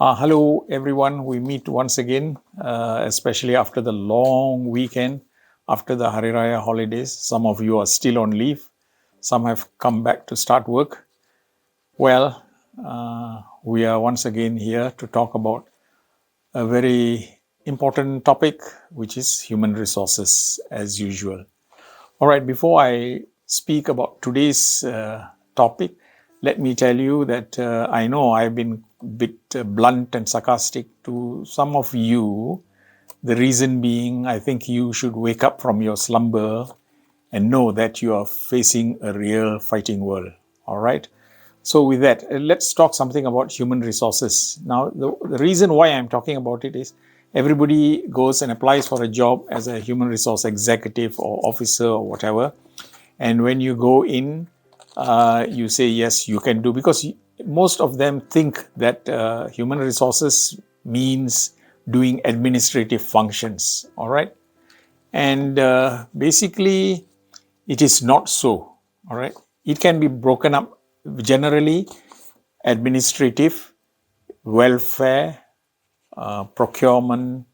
Hello, everyone. We meet once again, especially after the long weekend, after the Hari Raya holidays. Some of you are still on leave. Some have come back to start work. Well, we are once again here to talk about a very important topic, which is human resources, as usual. All right, before I speak about today's topic, let me tell you that I know I've been a bit blunt and sarcastic to some of you. The reason being, I think you should wake up from your slumber and know that you are facing a real fighting world. All right. So, with that, let's talk something about human resources. Now, the reason why I'm talking about it is everybody goes and applies for a job as a human resource executive or officer or whatever. And when you go in, you say, yes, you can do, because most of them think that human resources means doing administrative functions. All right. And basically, it is not so. All right. It can be broken up generally administrative, welfare, procurement,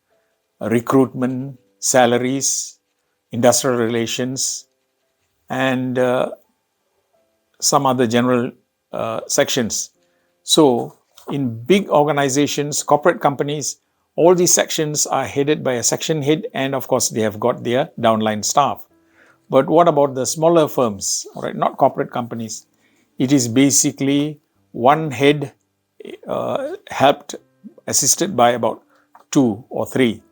recruitment, salaries, industrial relations, and some other general sections. So, in big organizations, corporate companies, all these sections are headed by a section head, and of course, they have got their downline staff. But what about the smaller firms, all right, not corporate companies? It is basically one head helped, assisted by about two or three.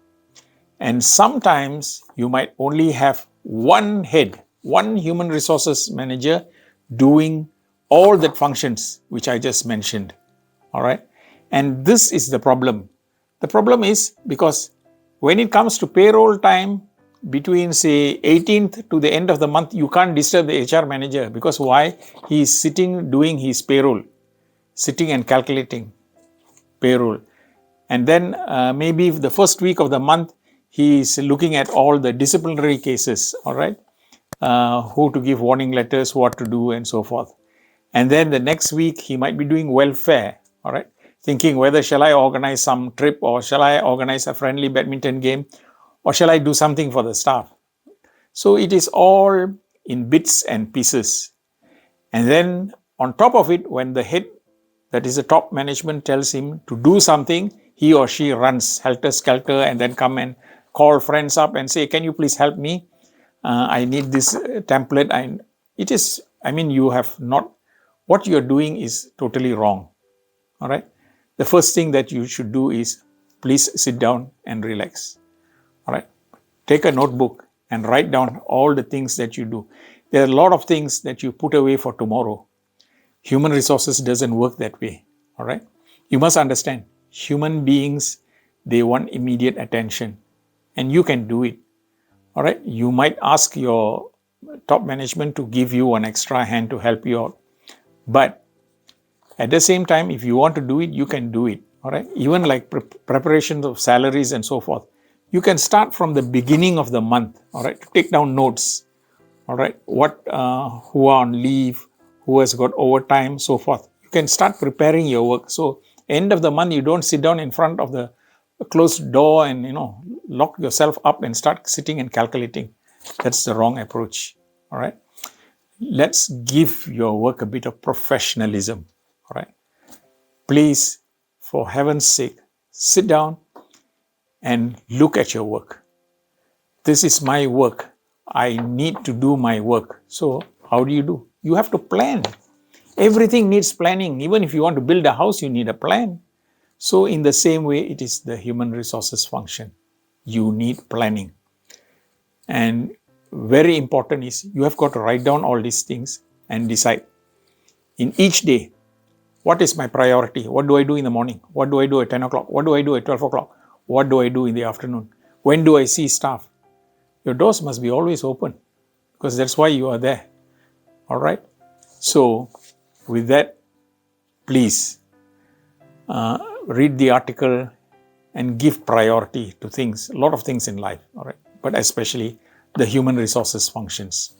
And sometimes you might only have one head, one human resources manager doing all that functions which I just mentioned. All right. And this is the problem. The problem is because when it comes to payroll time, between say 18th to the end of the month, you can't disturb the HR manager, because why? He is sitting doing his payroll, sitting and calculating payroll. And then maybe the first week of the month, he is looking at all the disciplinary cases, all right, who to give warning letters, what to do, and so forth. And then the next week, he might be doing welfare, all right, thinking whether shall I organize some trip, or shall I organize a friendly badminton game, or shall I do something for the staff? So it is all in bits and pieces. And then on top of it, when the head, that is the top management, tells him to do something, he or she runs helter-skelter and then come and call friends up and say, can you please help me? I need this template. You have not, what you're doing is totally wrong. All right. The first thing that you should do is please sit down and relax. All right. Take a notebook and write down all the things that you do. There are a lot of things that you put away for tomorrow. Human resources doesn't work that way. All right. You must understand, human beings, they want immediate attention, and you can do it. All right. You might ask your top management to give you an extra hand to help you out. But at the same time, if you want to do it, you can do it. All right. Even like preparations of salaries and so forth. You can start from the beginning of the month, all right, to take down notes, all right, who are on leave, who has got overtime, so forth. You can start preparing your work. So end of the month, you don't sit down in front of the closed door and, lock yourself up and start sitting and calculating. That's the wrong approach, all right. Let's give your work a bit of professionalism, all right. Please, for heaven's sake, sit down and look at your work. This is my work. I need to do my work. So how do? You have to plan. Everything needs planning. Even if you want to build a house, you need a plan. So in the same way, it is the human resources function. You need planning. And very important is you have got to write down all these things and decide in each day, what is my priority? What do I do in the morning? What do I do at 10 o'clock? What do I do at 12 o'clock? What do I do in the afternoon? When do I see staff? Your doors must be always open, because that's why you are there. All right. So with that, please read the article and give priority to things, a lot of things in life. All right. But especially the human resources functions.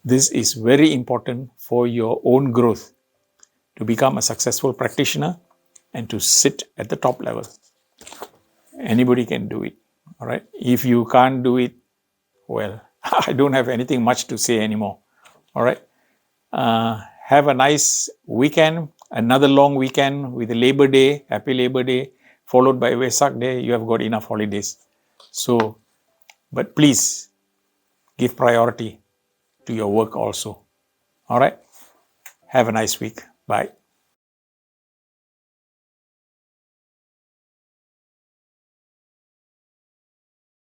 This is very important for your own growth to become a successful practitioner and to sit at the top level. Anybody can do it. All right. If you can't do it, well, I don't have anything much to say anymore. All right. Have a nice weekend, another long weekend with Labor Day, Happy Labor Day, followed by Vesak Day. You have got enough holidays. So, but please give priority to your work also. All right. Have a nice week. Bye.